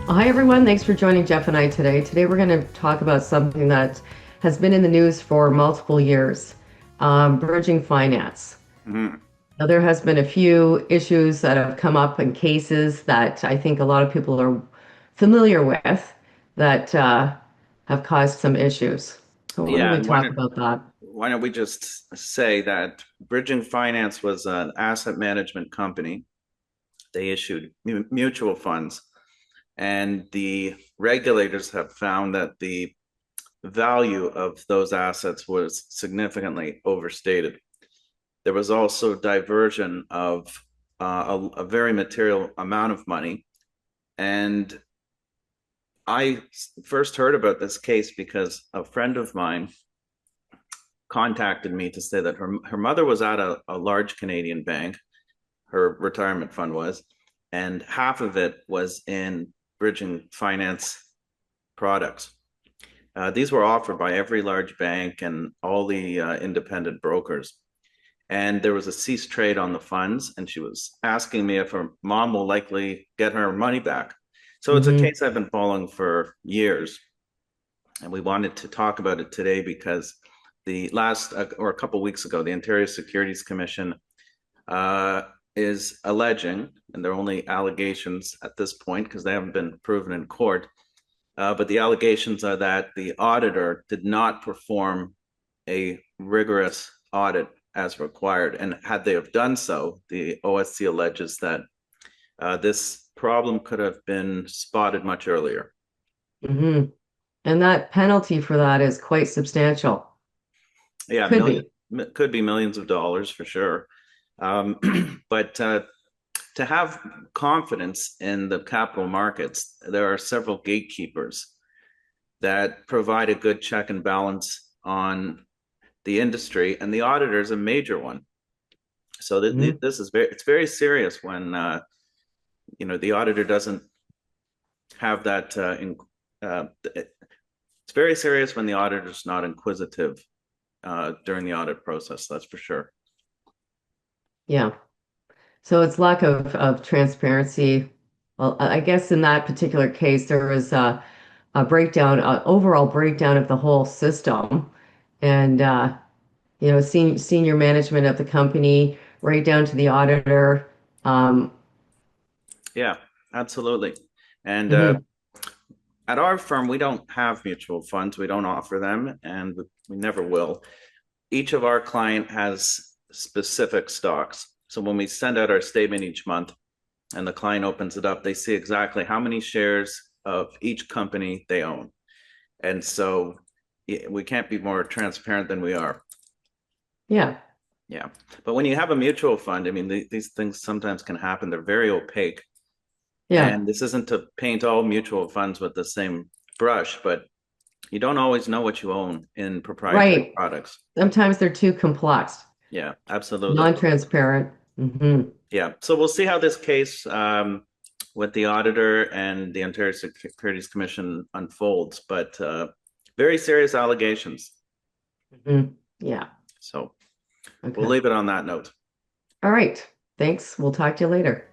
Hi, everyone. Thanks for joining Jeff and I today. Today, we're going to talk about something that has been in the news for multiple years, bridging finance. Mhm. Now, there has been a few issues that have come up in cases that I think a lot of people are familiar with that have caused some issues. So why don't Yeah, we and why talk don't about that? why don't we just say that Bridging Finance was an asset management company. They issued mutual funds, and the regulators have found that the value of those assets was significantly overstated. There was also diversion of a very material amount of money, and I first heard about this case because a friend of mine contacted me to say that her mother was at a large Canadian bank, her retirement fund was, and half of it was in bridging finance products. These were offered by every large bank and all the independent brokers. And there was a cease trade on the funds, and she was asking me if her mom will likely get her money back. So it's a Hmm. case I've been following for years, and we wanted to talk about it today because the last or a couple of weeks ago, the Ontario Securities Commission uh, is alleging, and they're only allegations at this point because they haven't been proven in court. But the allegations are that the auditor did not perform a rigorous audit as required, and had they have done so, the OSC alleges that this problem could have been spotted much earlier. Hmm. And that penalty for that is quite substantial. Yeah, Could million be. could be millions of dollars for sure. But to have confidence in the capital markets, there are several gatekeepers that provide a good check and balance on the industry, and the auditor is a major one. So Mhm. this is it's very serious when the auditor doesn't have that. It's very serious when the auditor is not inquisitive during the audit process. That's for sure. Yeah. So it's lack of transparency. Well, I guess in that particular case, there was a breakdown, overall breakdown of the whole system, and senior management of the company, right down to the auditor. Um, Yeah, absolutely. And mhm. at our firm, we don't have mutual funds. We don't offer them, and we never will. Each of our client has specific stocks. So when we send out our statement each month and the client opens it up, they see exactly how many shares of each company they own. And so we can't be more transparent than we are. Yeah, Yeah. But when you have a mutual fund, I mean, these things sometimes can happen. They're very opaque. yeah, And this isn't to paint all mutual funds with the same brush, but you don't always know what you own in proprietary right. products. Sometimes they're too complex, Yeah, absolutely. non-transparent. Yeah. So we'll see how this case with the auditor and the Ontario Securities Commission unfolds, but very serious allegations. Yeah. So we'll Okay. leave it on that note. All right. Thanks. We'll talk to you later.